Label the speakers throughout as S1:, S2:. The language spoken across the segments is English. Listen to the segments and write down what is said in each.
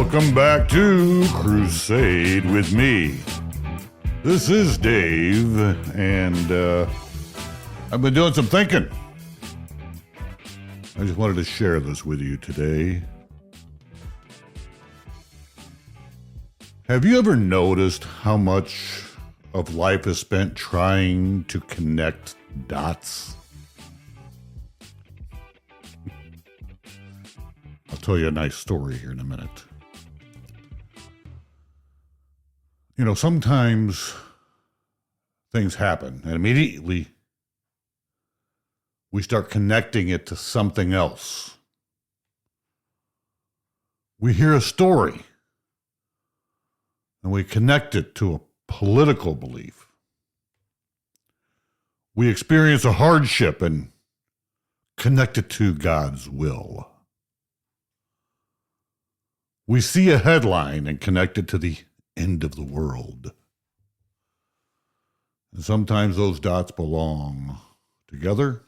S1: Welcome back to Crusade With Me. This is Dave, and I've been doing some thinking. I just wanted to share this with you today. Have you ever noticed how much of life is spent trying to connect dots? I'll tell you a nice story here in a minute. You know, sometimes things happen and immediately we start connecting it to something else. We hear a story and we connect it to a political belief. We experience a hardship and connect it to God's will. We see a headline and connect it to the end of the world. And sometimes those dots belong together.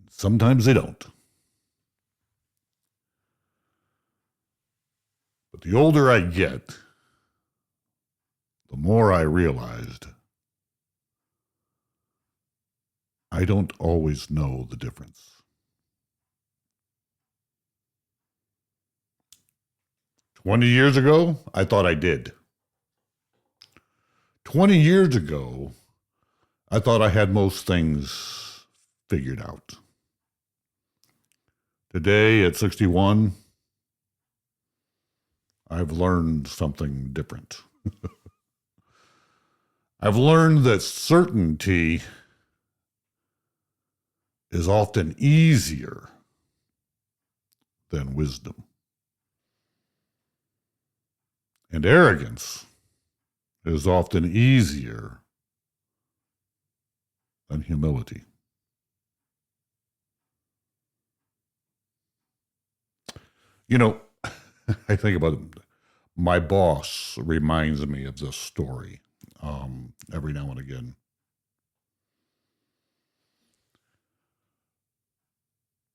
S1: Sometimes they don't. But the older I get, the more I realized I don't always know the difference. 20 years ago, I thought I did. 20 years ago, I thought I had most things figured out. Today, at 61, I've learned something different. I've learned that certainty is often easier than wisdom. And arrogance is often easier than humility. You know, I think about it. My boss reminds me of this story every now and again.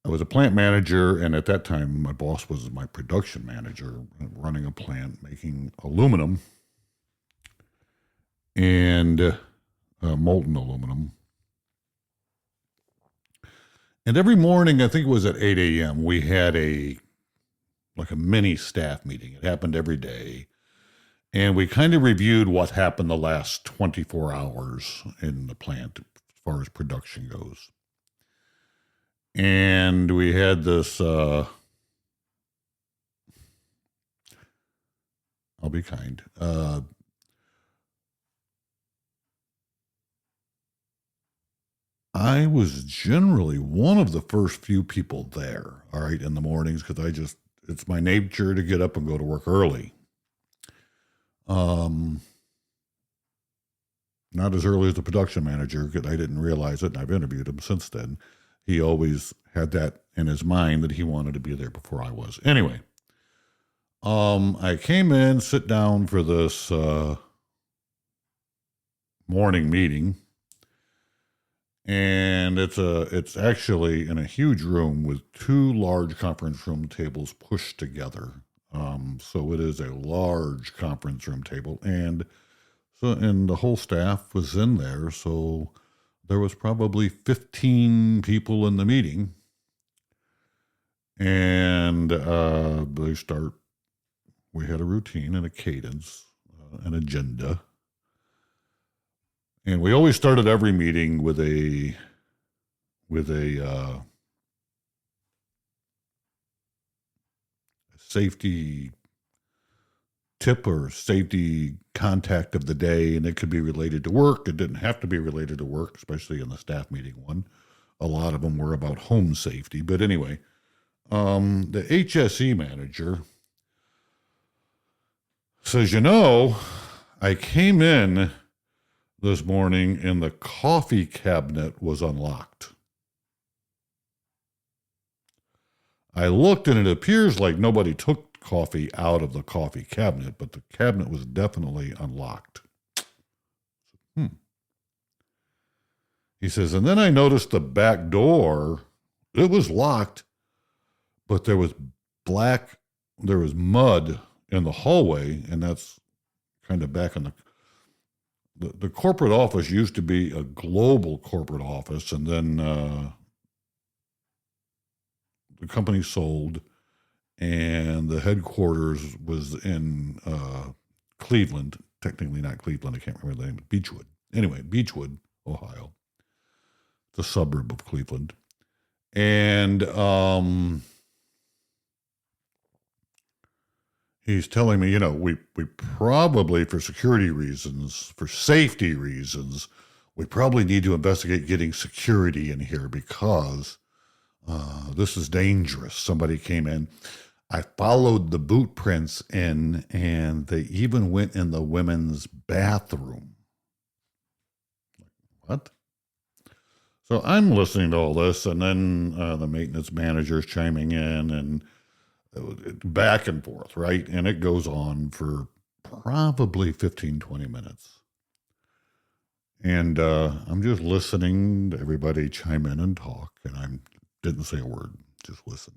S1: I was a plant manager, and at that time, my boss was my production manager, running a plant making aluminum and molten aluminum. And every morning, I think it was at 8 a.m., we had a mini staff meeting. It happened every day. And we kind of reviewed what happened the last 24 hours in the plant as far as production goes. And we had this, I'll be kind, I was generally one of the first few people there, all right, in the mornings, because it's my nature to get up and go to work early. Not as early as the production manager, because I didn't realize it, and I've interviewed him since then. He always had that in his mind that he wanted to be there before I was. Anyway, I came in, sit down for this morning meeting, and it's actually in a huge room with two large conference room tables pushed together. So it is a large conference room table, and the whole staff was in there, so there was probably 15 people in the meeting, and we had a routine and a cadence, an agenda, and we always started every meeting with a safety tip or safety contact of the day, and it could be related to work. It didn't have to be related to work, especially in the staff meeting one. A lot of them were about home safety. But anyway, the HSE manager says, I came in this morning and the coffee cabinet was unlocked. I looked and it appears like nobody took coffee out of the coffee cabinet, but the cabinet was definitely unlocked. He says, and then I noticed the back door, it was locked, but there was there was mud in the hallway, and that's kind of back in the corporate office used to be a global corporate office, and then the company sold, and the headquarters was in Cleveland. Technically not Cleveland, I can't remember the name. Beechwood. Anyway, Beechwood, Ohio. It's a suburb of Cleveland. And he's telling me, we probably, for security reasons, for safety reasons, we probably need to investigate getting security in here because this is dangerous. Somebody came in. I followed the boot prints in, and they even went in the women's bathroom. What? So I'm listening to all this, and then the maintenance manager's chiming in, and back and forth, right? And it goes on for probably 15, 20 minutes. And I'm just listening to everybody chime in and talk, and I didn't say a word, just listened.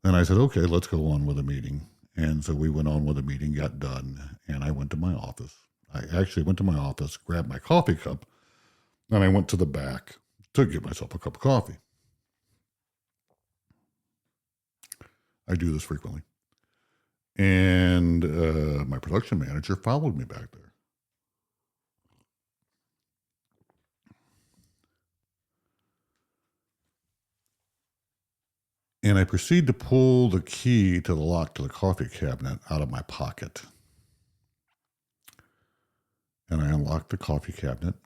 S1: Then I said, okay, let's go on with the meeting. And so we went on with the meeting, got done, and I went to my office. I actually went to my office, grabbed my coffee cup, and I went to the back to get myself a cup of coffee. I do this frequently. And my production manager followed me back there. And I proceed to pull the key to the lock to the coffee cabinet out of my pocket. And I unlock the coffee cabinet,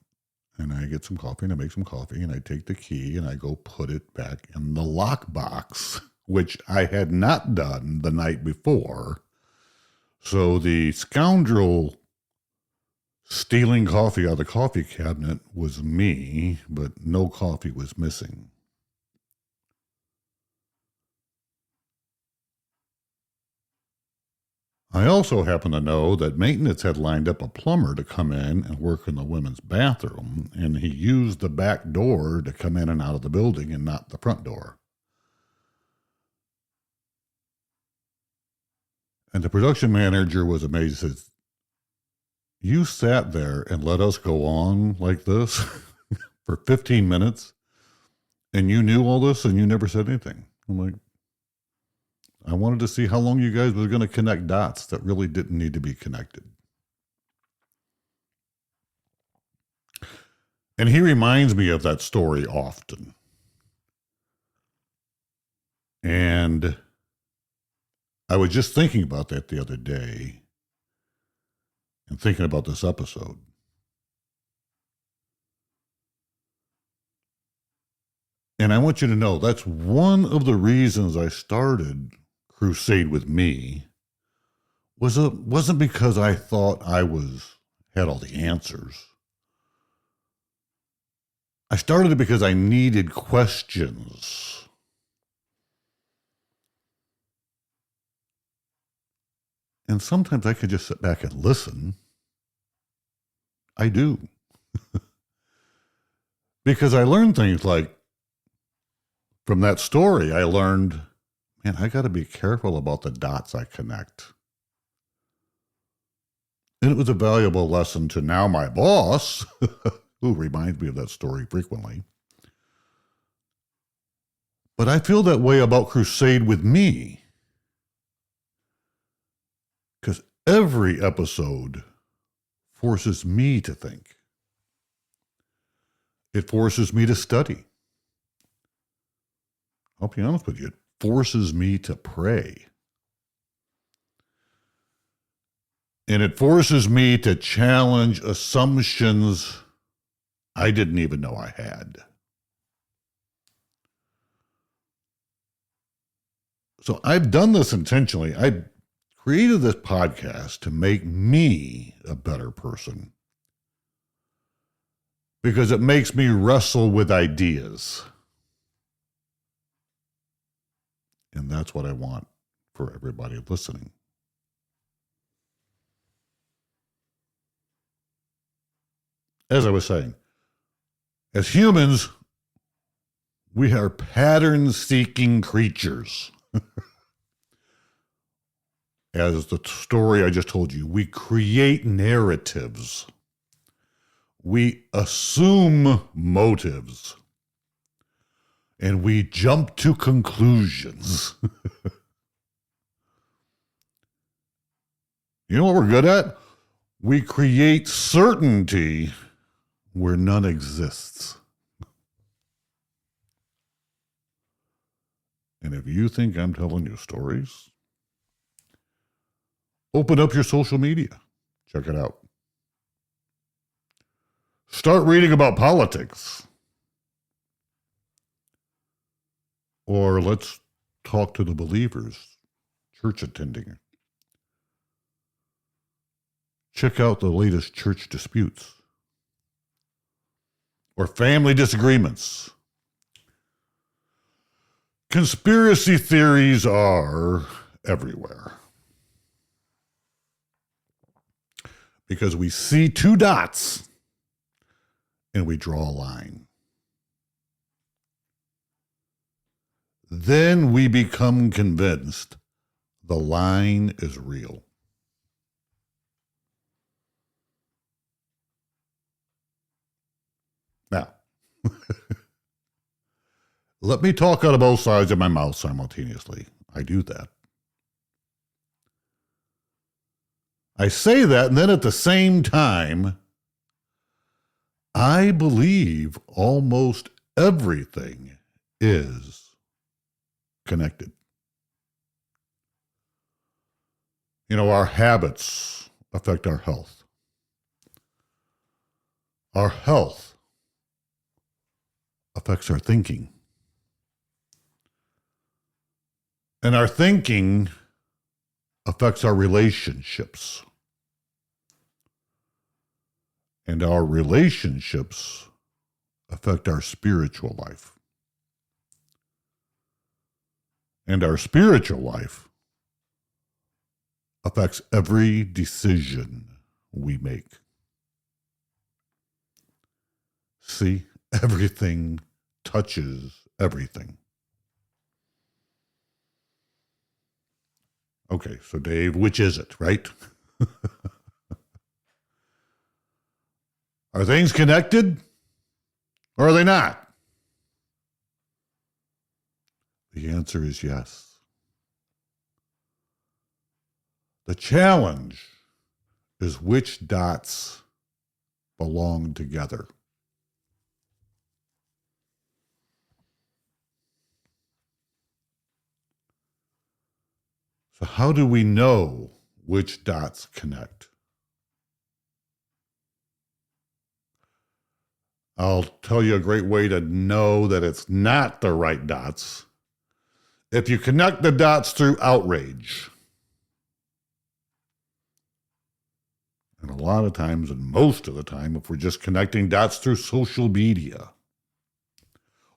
S1: and I get some coffee, and I make some coffee, and I take the key, and I go put it back in the lockbox, which I had not done the night before. So the scoundrel stealing coffee out of the coffee cabinet was me, but no coffee was missing. I also happen to know that maintenance had lined up a plumber to come in and work in the women's bathroom, and he used the back door to come in and out of the building and not the front door. And the production manager was amazed. He says, you sat there and let us go on like this for 15 minutes, and you knew all this and you never said anything. I'm like, I wanted to see how long you guys were going to connect dots that really didn't need to be connected. And he reminds me of that story often. And I was just thinking about that the other day and thinking about this episode. And I want you to know that's one of the reasons I started Crusade With Me wasn't because I thought I had all the answers. I started it because I needed questions. And sometimes I could just sit back and listen. I do. Because I learned things like, from that story, I learned, man, I got to be careful about the dots I connect. And it was a valuable lesson to now my boss, who reminds me of that story frequently. But I feel that way about Crusade With Me. Because every episode forces me to think. It forces me to study. I'll be honest with you, it forces me to pray. And it forces me to challenge assumptions I didn't even know I had. So I've done this intentionally. I created this podcast to make me a better person. Because it makes me wrestle with ideas. And that's what I want for everybody listening. As I was saying, as humans, we are pattern-seeking creatures. As the story I just told you, we create narratives. We assume motives. And we jump to conclusions. You know what we're good at? We create certainty where none exists. And if you think I'm telling you stories, open up your social media. Check it out. Start reading about politics. Or let's talk to the believers, church attending. Check out the latest church disputes or family disagreements. Conspiracy theories are everywhere because we see two dots and we draw a line. Then we become convinced the line is real. Now, let me talk out of both sides of my mouth simultaneously. I do that. I say that, and then at the same time, I believe almost everything is connected. You know, our habits affect our health. Our health affects our thinking. And our thinking affects our relationships. And our relationships affect our spiritual life. And our spiritual life affects every decision we make. See, everything touches everything. Okay, so Dave, which is it, right? Are things connected or are they not? The answer is yes. The challenge is which dots belong together. So how do we know which dots connect? I'll tell you a great way to know that it's not the right dots. If you connect the dots through outrage, and a lot of times, and most of the time, if we're just connecting dots through social media,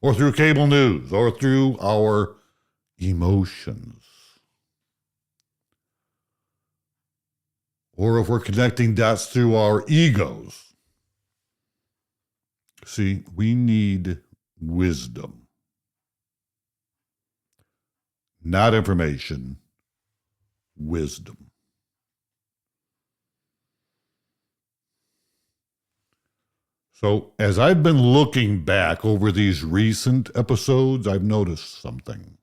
S1: or through cable news, or through our emotions, or if we're connecting dots through our egos. See, we need wisdom, not information, wisdom. So as I've been looking back over these recent episodes, I've noticed something.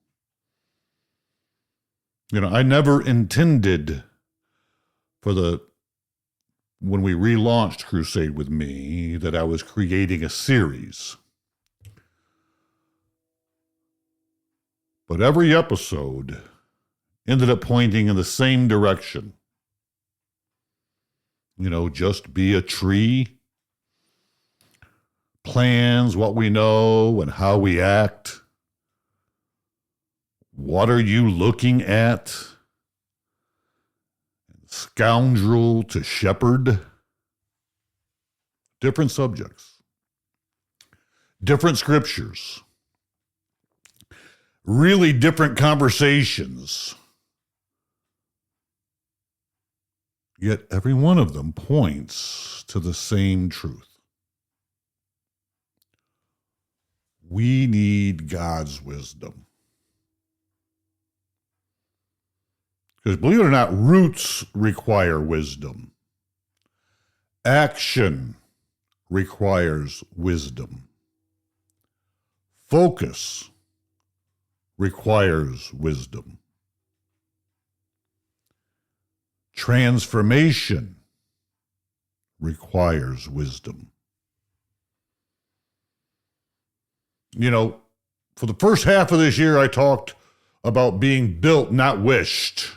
S1: You know, I never intended when we relaunched Crusade With Me, that I was creating a series. But every episode ended up pointing in the same direction. You know, just be a tree, plans what we know and how we act. What are you looking at? Scoundrel to shepherd. Different subjects. Different scriptures. Really different conversations. Yet every one of them points to the same truth. We need God's wisdom. Because believe it or not, roots require wisdom. Action requires wisdom. Focus requires wisdom. Transformation requires wisdom. You know, for the first half of this year, I talked about being built, not wished.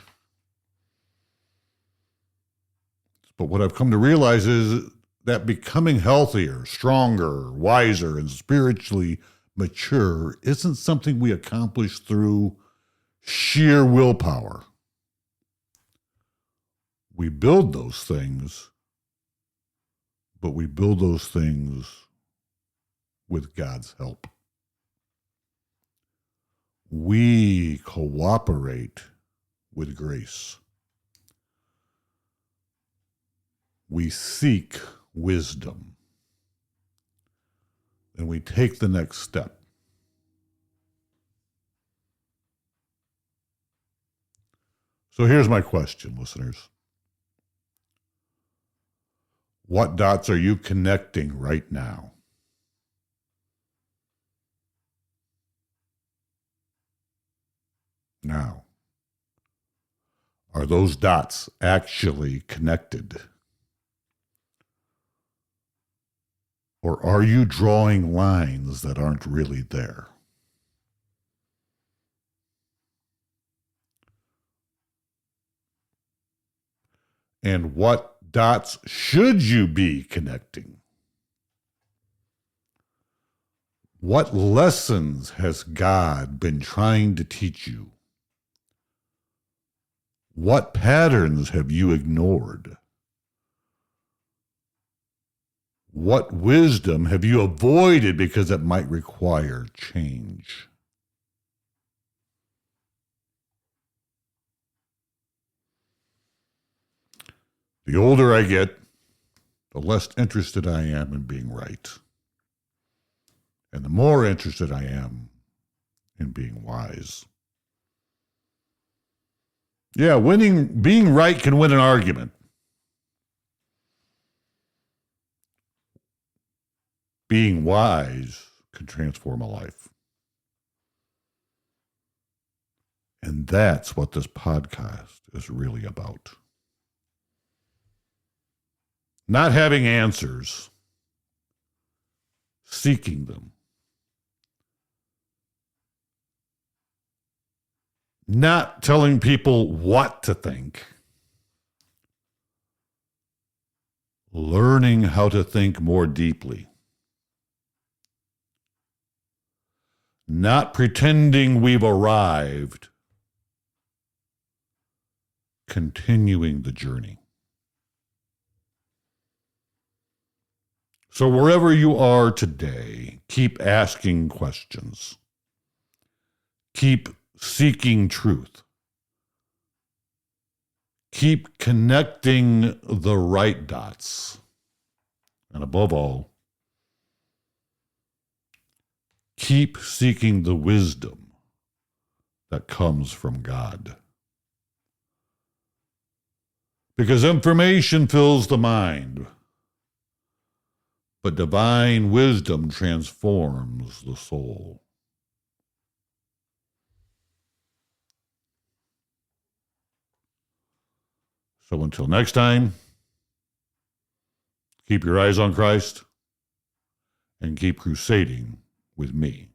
S1: But what I've come to realize is that becoming healthier, stronger, wiser, and spiritually mature isn't something we accomplish through sheer willpower. We build those things, but we build those things with God's help. We cooperate with grace. We seek wisdom. And we take the next step. So here's my question, listeners. What dots are you connecting right now? Now, are those dots actually connected? Or are you drawing lines that aren't really there? And what dots should you be connecting? What lessons has God been trying to teach you? What patterns have you ignored? What wisdom have you avoided because it might require change? The older I get, the less interested I am in being right. And the more interested I am in being wise. Yeah, being right can win an argument. Being wise can transform a life. And that's what this podcast is really about. Not having answers, seeking them. Not telling people what to think. Learning how to think more deeply. Not pretending we've arrived. Continuing the journey. So wherever you are today, keep asking questions. Keep seeking truth. Keep connecting the right dots. And above all, keep seeking the wisdom that comes from God. Because information fills the mind, but divine wisdom transforms the soul. So until next time, keep your eyes on Christ and keep crusading with me.